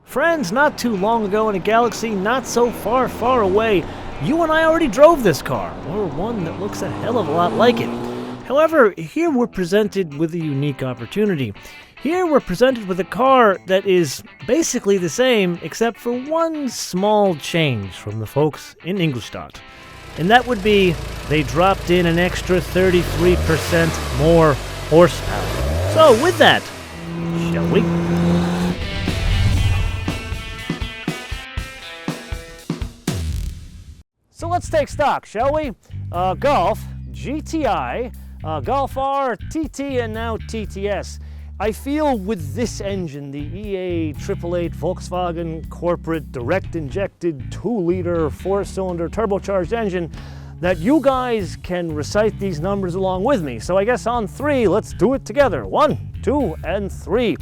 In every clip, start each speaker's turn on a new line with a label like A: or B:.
A: Friends, not too long ago in a galaxy not so far, far away, you and I already drove this car, or one that looks a hell of a lot like it. However, here we're presented with a unique opportunity. Here we're presented with a car that is basically the same, except for one small change from the folks in Ingolstadt. And that would be, they dropped in an extra 33% more horsepower. So with that, shall we? So let's take stock, shall we? Golf, GTI, Golf R, TT, and now TTS. I feel with this engine, the EA 888 Volkswagen corporate direct injected 2-liter 4-cylinder turbocharged engine, that you guys can recite these numbers along with me. So I guess on 3, let's do it together. 1, 2, and 3.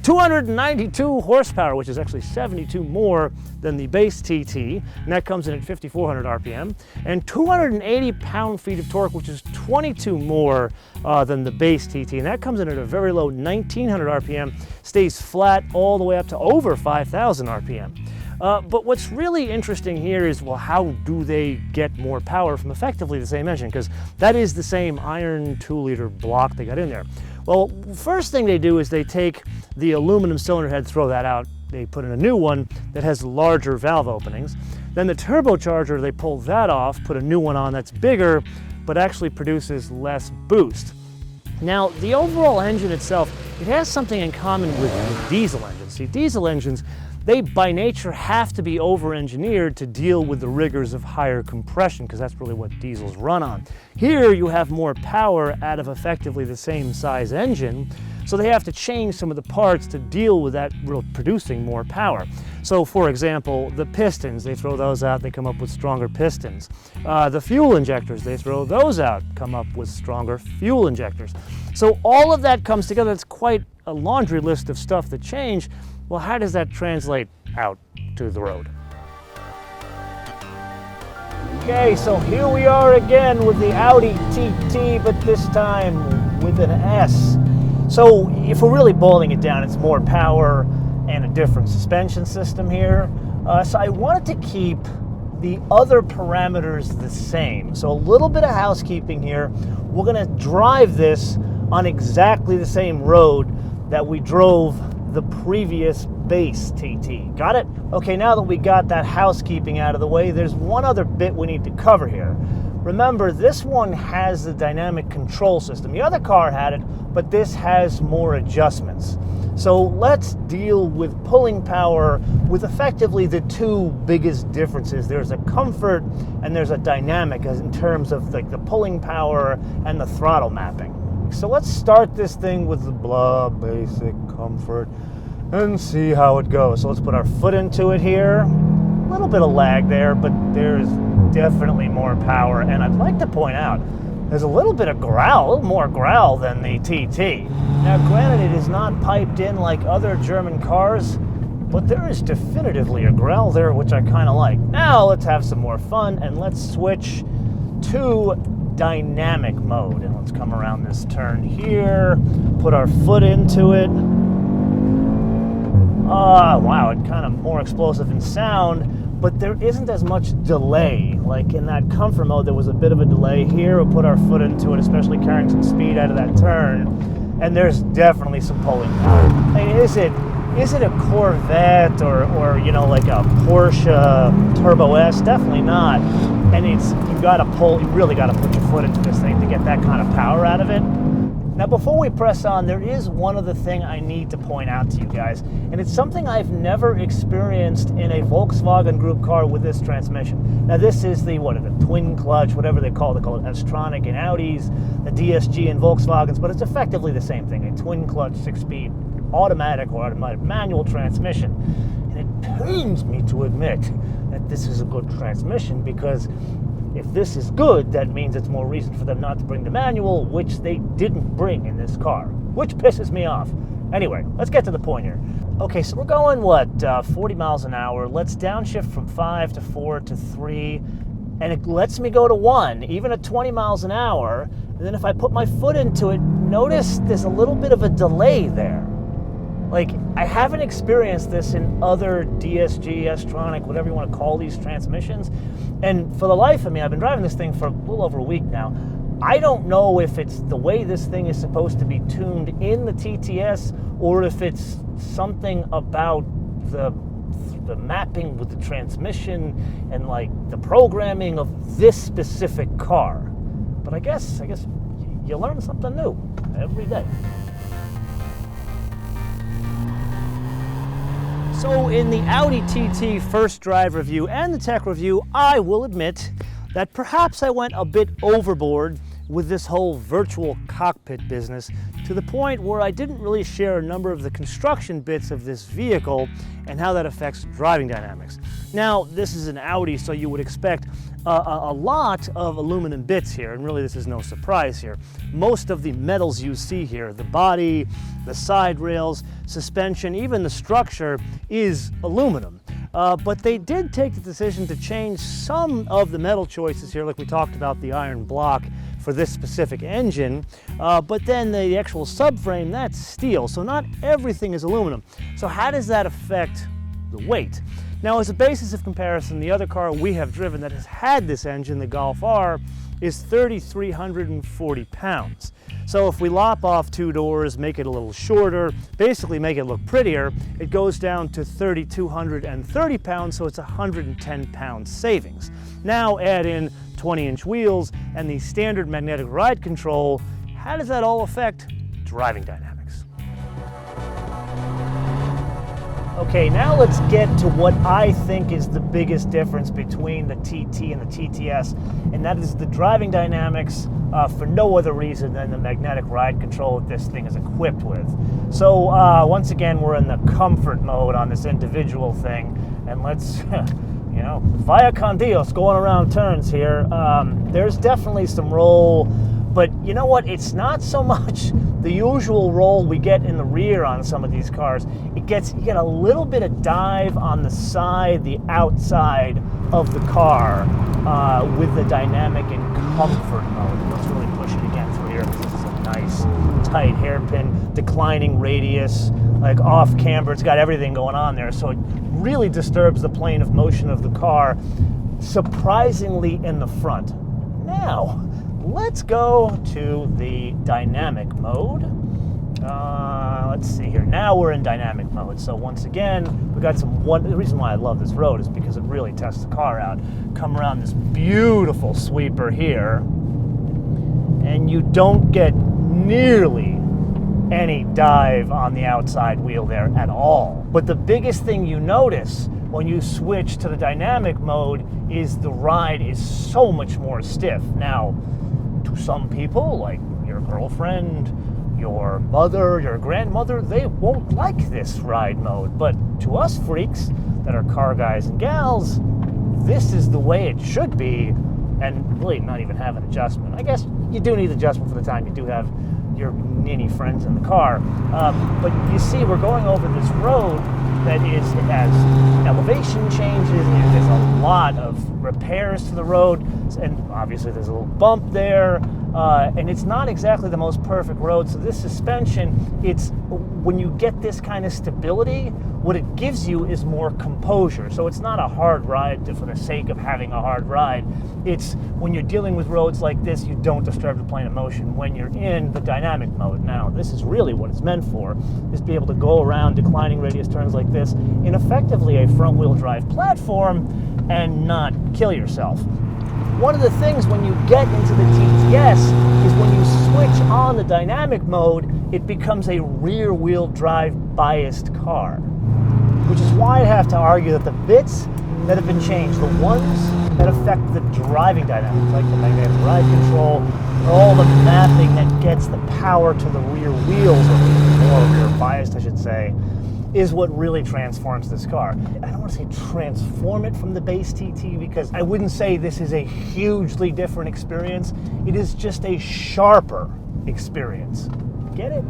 A: 292 horsepower, which is actually 72 more than the base TT, and that comes in at 5,400 RPM. And 280 pound-feet of torque, which is 22 more than the base TT, and that comes in at a very low 1,900 RPM, stays flat all the way up to over 5,000 RPM. But what's really interesting here is, well, how do they get more power from effectively the same engine? Because that is the same iron 2-liter block they got in there. Well, first thing they do is they take the aluminum cylinder head, throw that out. They put in a new one that has larger valve openings. Then the turbocharger, they pull that off, put a new one on that's bigger, but actually produces less boost. Now, the overall engine itself, it has something in common with diesel engines. See, diesel engines, they by nature have to be over-engineered to deal with the rigors of higher compression, because that's really what diesels run on. Here you have more power out of effectively the same size engine, so they have to change some of the parts to deal with that producing more power. So for example, the pistons, they throw those out, they come up with stronger pistons. The fuel injectors, they throw those out, come up with stronger fuel injectors. So all of that comes together. It's quite a laundry list of stuff that change. Well, how does that translate out to the road? Okay, so here we are again with the Audi TT, but this time with an S. So if we're really boiling it down, it's more power and a different suspension system here. So I wanted to keep the other parameters the same. So a little bit of housekeeping here. We're gonna drive this on exactly the same road that we drove the previous base TT. Got it? Okay, now that we got that housekeeping out of the way, there's one other bit we need to cover here. Remember, this one has the dynamic control system. The other car had it, but this has more adjustments. So let's deal with pulling power with effectively the two biggest differences. There's a comfort and there's a dynamic as in terms of like the pulling power and the throttle mapping. So let's start this thing with the basic comfort and see how it goes. So let's put our foot into it here. A little bit of lag there, but there's definitely more power. And I'd like to point out, there's a little bit of growl, a little more growl than the TT. Now granted, it is not piped in like other German cars, but there is definitively a growl there, which I kind of like. Now let's have some more fun and let's switch to dynamic mode. And let's come around this turn here, put our foot into it. Wow, it's kind of more explosive in sound, but there isn't as much delay. Like in that comfort mode, there was a bit of a delay. Here, we'll put our foot into it, especially carrying some speed out of that turn, and there's definitely some pulling power. I mean, is it a Corvette or you know, like a Porsche Turbo S? Definitely not. And you really gotta put your foot into this thing to get that kind of power out of it. Now before we press on, there is one other thing I need to point out to you guys, and it's something I've never experienced in a Volkswagen Group car with this transmission. Now this is the twin clutch, whatever they call it S-tronic in Audis, the DSG in Volkswagens, but it's effectively the same thing, a twin clutch 6-speed automatic or automatic manual transmission. And it pains me to admit that this is a good transmission, because if this is good, that means it's more reason for them not to bring the manual, which they didn't bring in this car, which pisses me off. Anyway, let's get to the point here. Okay, so we're going, 40 miles an hour. Let's downshift from 5 to 4 to 3, and it lets me go to 1, even at 20 miles an hour. And then if I put my foot into it, notice there's a little bit of a delay there. Like, I haven't experienced this in other DSG, S-Tronic, whatever you want to call these transmissions. And for the life of me, I've been driving this thing for a little over a week now. I don't know if it's the way this thing is supposed to be tuned in the TTS, or if it's something about the mapping with the transmission and like the programming of this specific car. But I guess you learn something new every day. So in the Audi TT First Drive review and the tech review, I will admit that perhaps I went a bit overboard with this whole virtual cockpit business, to the point where I didn't really share a number of the construction bits of this vehicle and how that affects driving dynamics. Now, this is an Audi, so you would expect a lot of aluminum bits here, and really this is no surprise here. Most of the metals you see here, the body, the side rails, suspension, even the structure is aluminum. But they did take the decision to change some of the metal choices here, like we talked about the iron block for this specific engine, but then the actual subframe, that's steel, so not everything is aluminum. So how does that affect the weight? Now, as a basis of comparison, the other car we have driven that has had this engine, the Golf R, is 3,340 pounds. So if we lop off 2 doors, make it a little shorter, basically make it look prettier, it goes down to 3,230 pounds, so it's 110 pound savings. Now add in 20-inch wheels and the standard magnetic ride control. How does that all affect driving dynamics? Okay, now let's get to what I think is the biggest difference between the TT and the TTS, and that is the driving dynamics for no other reason than the magnetic ride control that this thing is equipped with. So once again, we're in the comfort mode on this individual thing, and let's, you know, via con Dios, going around turns here. There's definitely some roll, but you know what? It's not so much the usual roll we get in the rear on some of these cars. You get a little bit of dive on the side, the outside of the car with the dynamic and comfort mode. Let's really push it again through here, because this is a nice tight hairpin, declining radius, like off camber. It's got everything going on there, so it really disturbs the plane of motion of the car, surprisingly in the front. Now, let's go to the dynamic mode. Let's see here. Now we're in dynamic mode. So once again, we got the reason why I love this road is because it really tests the car out. Come around this beautiful sweeper here, and you don't get nearly any dive on the outside wheel there at all. But the biggest thing you notice when you switch to the dynamic mode is the ride is so much more stiff. Now, to some people, like your girlfriend, your mother, your grandmother, they won't like this ride mode. But to us freaks that are car guys and gals, this is the way it should be, and really not even have an adjustment. I guess you do need adjustment for the time you do have your ninny friends in the car. But you see, we're going over this road that it has elevation changes, and there's a lot of repairs to the road, and obviously there's a little bump there, and it's not exactly the most perfect road. So this suspension, when you get this kind of stability, what it gives you is more composure. So it's not a hard ride for the sake of having a hard ride. It's when you're dealing with roads like this, you don't disturb the plane of motion when you're in the dynamic mode. Now, this is really what it's meant for, is to be able to go around declining radius turns like this in effectively a front-wheel drive platform and not kill yourself. One of the things when you get into the TTS is when you switch on the dynamic mode, it becomes a rear-wheel drive biased car, which is why I have to argue that the bits that have been changed, the ones that affect the driving dynamics, like the magnetic ride control, or all the mapping that gets the power to the rear wheels, or more rear biased, I should say, is what really transforms this car. I don't want to say transform it from the base TT, because I wouldn't say this is a hugely different experience. It is just a sharper experience. Get it?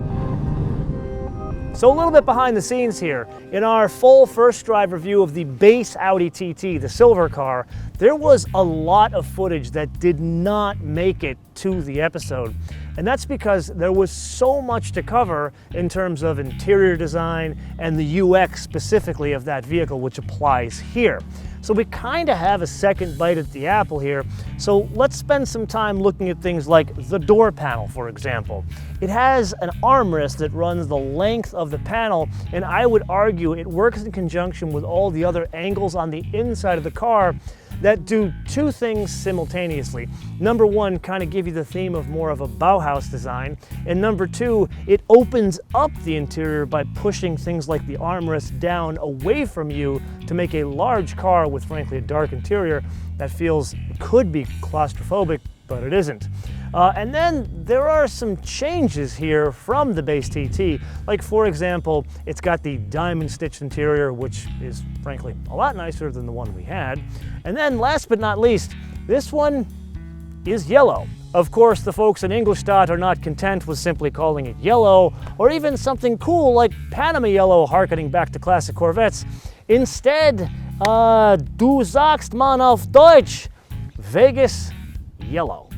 A: So a little bit behind the scenes here. In our full first drive review of the base Audi TT, the silver car, there was a lot of footage that did not make it to the episode. And that's because there was so much to cover in terms of interior design and the UX specifically of that vehicle, which applies here. So we kind of have a second bite at the apple here. So let's spend some time looking at things like the door panel, for example. It has an armrest that runs the length of the panel, and I would argue it works in conjunction with all the other angles on the inside of the car that do two things simultaneously. Number one, kind of give you the theme of more of a Bauhaus design. And number two, it opens up the interior by pushing things like the armrest down away from you to make a large car with, frankly, a dark interior that could be claustrophobic, but it isn't. And then there are some changes here from the base TT. Like, for example, it's got the diamond stitched interior, which is frankly a lot nicer than the one we had. And then last but not least, this one is yellow. Of course, the folks in Ingolstadt are not content with simply calling it yellow, or even something cool like Panama yellow, harkening back to classic Corvettes. Instead, du sagst man auf Deutsch, Vegas yellow.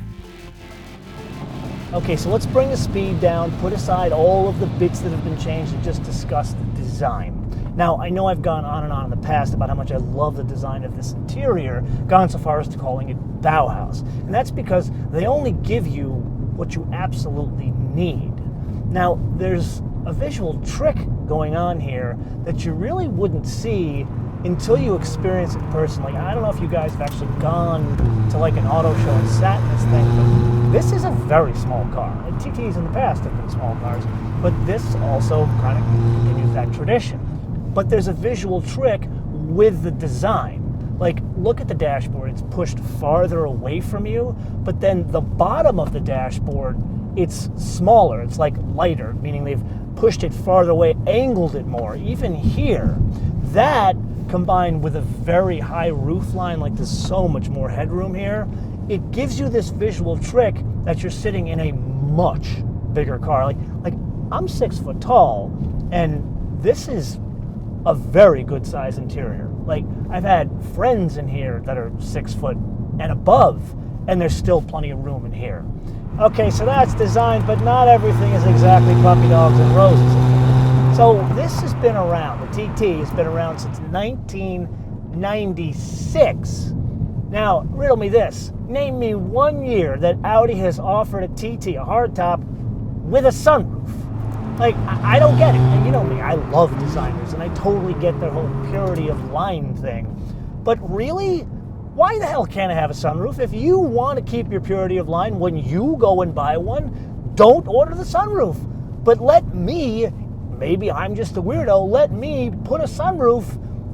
A: Okay, so let's bring the speed down, put aside all of the bits that have been changed, and just discuss the design. Now, I know I've gone on and on in the past about how much I love the design of this interior, gone so far as to calling it Bauhaus. And that's because they only give you what you absolutely need. Now, there's a visual trick going on here that you really wouldn't see until you experience it personally. I don't know if you guys have actually gone to like an auto show and sat in this thing, but this is a very small car. And TTs in the past have been small cars, but this also kind of continues that tradition. But there's a visual trick with the design. Like, look at the dashboard. It's pushed farther away from you, but then the bottom of the dashboard, it's smaller. It's like lighter, meaning they've pushed it farther away, angled it more. Even here, that combined with a very high roof line, like there's so much more headroom here, it gives you this visual trick that you're sitting in a much bigger car. Like I'm 6 foot tall, and this is a very good size interior. Like, I've had friends in here that are 6 foot and above, and there's still plenty of room in here. Okay, so that's design, but not everything is exactly puppy dogs and roses. So this has been around, the TT has been around since 1996. Now, riddle me this. Name me 1 year that Audi has offered a TT, a hardtop, with a sunroof. Like, I don't get it. And you know me, I love designers, and I totally get their whole purity of line thing. But really, why the hell can't I have a sunroof? If you want to keep your purity of line when you go and buy one, don't order the sunroof. But let me, maybe I'm just a weirdo, let me put a sunroof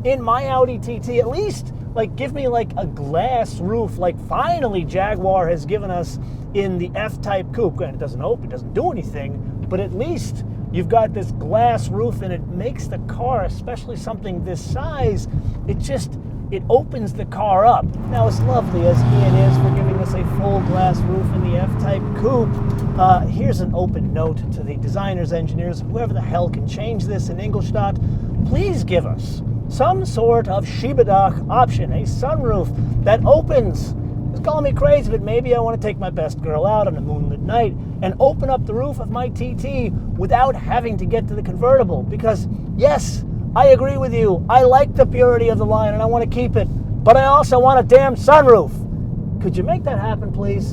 A: in my Audi TT at least. Like, give me like a glass roof, like finally Jaguar has given us in the F-Type coupe. Granted, it doesn't open, it doesn't do anything, but at least you've got this glass roof, and it makes the car, especially something this size, it opens the car up. Now, as lovely as Ian is for giving us a full glass roof in the F-Type coupe, here's an open note to the designers, engineers, whoever the hell can change this in Ingolstadt. Please give us some sort of Schiebedach option, a sunroof that opens. Just call me crazy, but maybe I want to take my best girl out on a moonlit night and open up the roof of my TT without having to get to the convertible. Because, yes, I agree with you. I like the purity of the line and I want to keep it, but I also want a damn sunroof. Could you make that happen, please?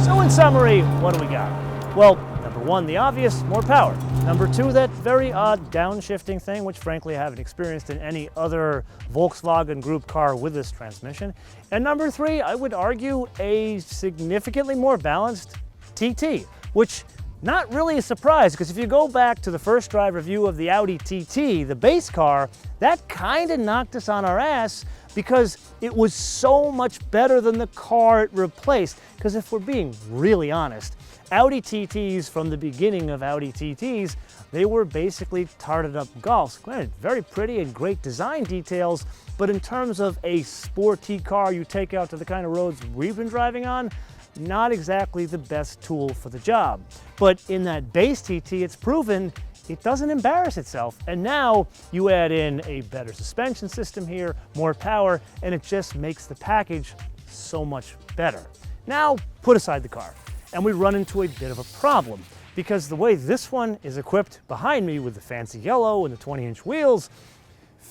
A: So in summary, what do we got? Well, number one, the obvious, more power. Number two, that very odd downshifting thing, which frankly I haven't experienced in any other Volkswagen Group car with this transmission. And number three, I would argue a significantly more balanced TT, which not really a surprise, because if you go back to the first drive review of the Audi TT, the base car, that kind of knocked us on our ass because it was so much better than the car it replaced. Because if we're being really honest, Audi TTs from the beginning of Audi TTs, they were basically tarted up Golfs. Granted, very pretty and great design details, but in terms of a sporty car you take out to the kind of roads we've been driving on, not exactly the best tool for the job. But in that base TT, it's proven it doesn't embarrass itself. And now you add in a better suspension system here, more power, and it just makes the package so much better. Now, put aside the car, and we run into a bit of a problem, because the way this one is equipped behind me with the fancy yellow and the 20-inch wheels,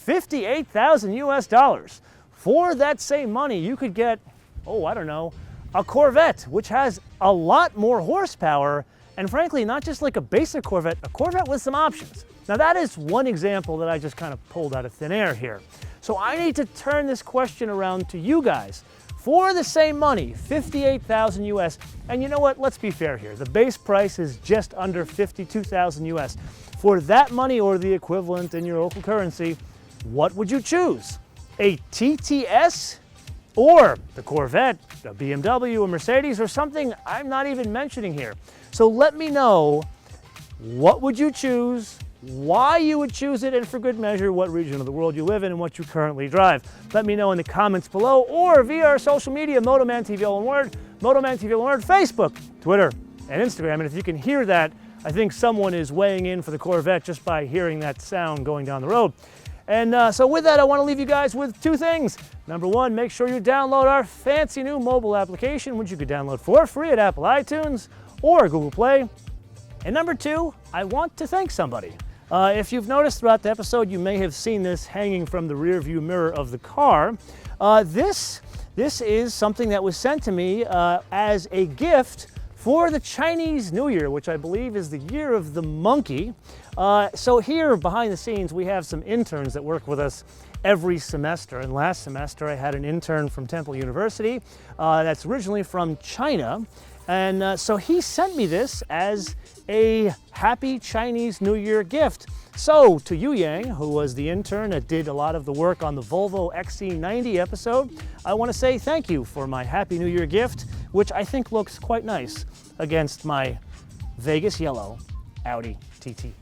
A: $58,000 US. For that same money, you could get, oh, I don't know, a Corvette, which has a lot more horsepower, and frankly, not just like a basic Corvette, a Corvette with some options. Now that is one example that I just kind of pulled out of thin air here. So I need to turn this question around to you guys. For the same money, $58,000 US, and you know what, let's be fair here. The base price is just under $52,000 US. For that money or the equivalent in your local currency, what would you choose? A TTS or the Corvette, a BMW, a Mercedes, or something I'm not even mentioning here? So let me know, what would you choose, why you would choose it, and for good measure, what region of the world you live in and what you currently drive. Let me know in the comments below or via our social media, MotoManTV, all one word, MotoManTV, all one word, Facebook, Twitter, and Instagram. And if you can hear that, I think someone is weighing in for the Corvette just by hearing that sound going down the road. And so with that, I want to leave you guys with two things. Number one, make sure you download our fancy new mobile application, which you can download for free at Apple iTunes or Google Play. And number two, I want to thank somebody. If you've noticed throughout the episode, you may have seen this hanging from the rear view mirror of the car. This is something that was sent to me as a gift for the Chinese New Year, which I believe is the year of the monkey. So here behind the scenes, we have some interns that work with us every semester. And last semester, I had an intern from Temple University that's originally from China. And so he sent me this as a happy Chinese New Year gift. So to Yu Yang, who was the intern that did a lot of the work on the Volvo XC90 episode, I want to say thank you for my Happy New Year gift, which I think looks quite nice against my Vegas yellow Audi TT.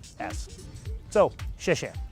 A: So, 谢谢。